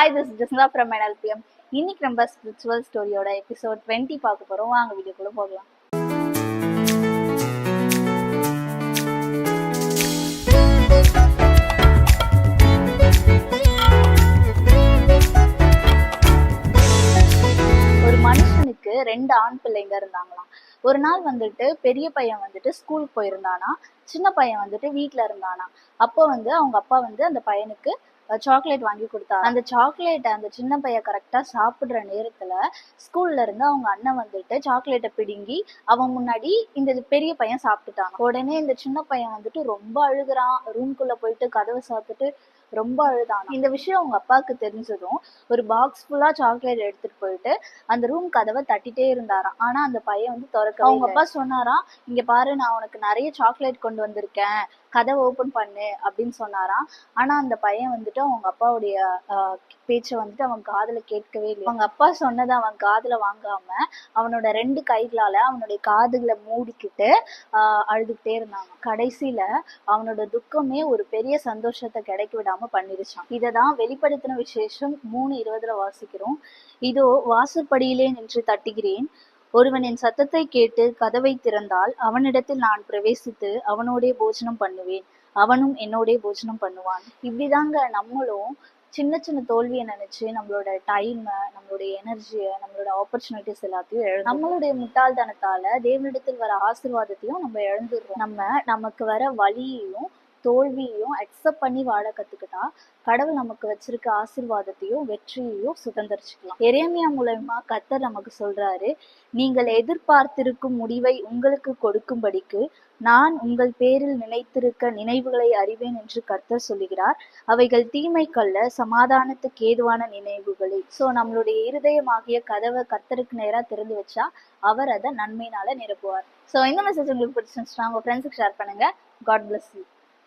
Hi, this is Jasna from NLPM. இன்னைக்கு நம்ம spiritual ஸ்டோரியோட episode 20 பார்க்க போறோம். வாங்க வீடியோக்குள்ள போகலாம். ஒரு மனுஷனுக்கு 2 ஆண் பிள்ளைங்க இருந்தாங்களாம். ஒரு நாள் வந்துட்டு பெரிய பையன் வந்துட்டு ஸ்கூலுக்கு போயிருந்தானா, சின்ன பையன் வந்துட்டு வீட்டுல இருந்தானா. அப்போ அவங்க அப்பா அந்த பையனுக்கு சாக்லேட் வாங்கி கொடுத்தாரு. அந்த சாக்லேட்டை அந்த சின்ன பையன் கரெக்டா சாப்பிடுற நேரத்துல ஸ்கூல்ல இருந்து அவங்க அண்ணன் வந்துட்டு சாக்லேட்டை பிடுங்கி அவன் முன்னாடி இந்த பெரிய பையன் சாப்பிட்டுட்டான். உடனே இந்த சின்ன பையன் வந்துட்டு ரொம்ப அழுகுறான். ரூம்குள்ள போயிட்டு கதவை சாத்துட்டு ரொம்ப அழுதான். இந்த விஷயம் அவங்க அப்பாவுக்கு தெரிஞ்சதும் ஒரு பாக்ஸ் ஃபுல்லா சாக்லேட் எடுத்துட்டு போயிட்டு அந்த ரூம் கதவை தட்டிட்டே இருந்தாராம். ஆனா அந்த பையன் திறக்க அவங்க அப்பா சொன்னாராம், இங்க பாரு, நான் உனக்கு நிறைய சாக்லேட் கொண்டு வந்திருக்கேன், கதவை ஓபன் பண்ணு அப்படின்னு சொன்னாராம். ஆனா அந்த பையன் அவங்க அப்பாவுடைய பேச்சை அவன் காதுல கேட்கவே இல்லை. அவங்க அப்பா சொன்னதை அவன் காதுல வாங்காம அவனோட 2 கைகளால அவனுடைய காதுகளை மூடிக்கிட்டு அழுதுகிட்டே இருந்தாங்க. கடைசியில அவனோட துக்கமே ஒரு பெரிய சந்தோஷத்தை கிடைக்க விடாம பண்ணிருச்சான். இததான் வெளிப்படுத்தின விசேஷம் 3:20 வாசிக்கிறோம். இதோ வாசற்படியிலே நின்று தட்டுகிறேன், ஒருவன் என் சத்தத்தை கேட்டு கதவை திறந்தால் அவனிடத்தில் நான் பிரவேசித்து அவனோடே போஜனம் பண்ணுவேன், அவனும் என்னோடே போஜனம் பண்ணுவான். இப்படிதாங்க நம்மளும் சின்ன சின்ன தோல்வியை நினைச்சு நம்மளோட டைம், நம்மளுடைய எனர்ஜியை, நம்மளோட ஆப்பர்ச்சுனிட்டிஸ் எல்லாத்தையும் நம்மளுடைய முட்டாள்தனத்தால தேவனிடத்தில் வர ஆசீர்வாதத்தையும் நம்ம இழந்துடுறோம். நமக்கு வர வலியையும் தோல்வியையும் அக்செப்ட் பண்ணி வாழ கத்துக்கிட்டா கடவுள் நமக்கு வச்சிருக்க ஆசீர்வாதத்தையும் வெற்றியையும் சுதந்திரிச்சுக்கலாம். எரேமியா மூலமா கர்த்தர் நமக்கு சொல்றாரு, நீங்கள் எதிர்பார்த்திருக்கும் முடிவை உங்களுக்கு கொடுக்கும்படிக்கு நான் உங்கள் பேரில் நினைத்திருக்க நினைவுகளை அறிவேன் என்று கர்த்தர் சொல்லுகிறார், அவைகள் தீமைக்கல்ல சமாதானத்துக்கு ஏதுவான நினைவுகளே. ஸோ நம்மளுடைய இருதயமாகிய கதவை கர்த்தருக்கு நேராக திறந்து வச்சா அவர் அதை நன்மையினால நிரப்புவார். ஸோ இந்த மெசேஜ் உங்களுக்கு பிடிச்சிருந்துச்சுன்னா உங்க ஃப்ரெண்ட்ஸுக்கு ஷேர் பண்ணுங்க. God bless you.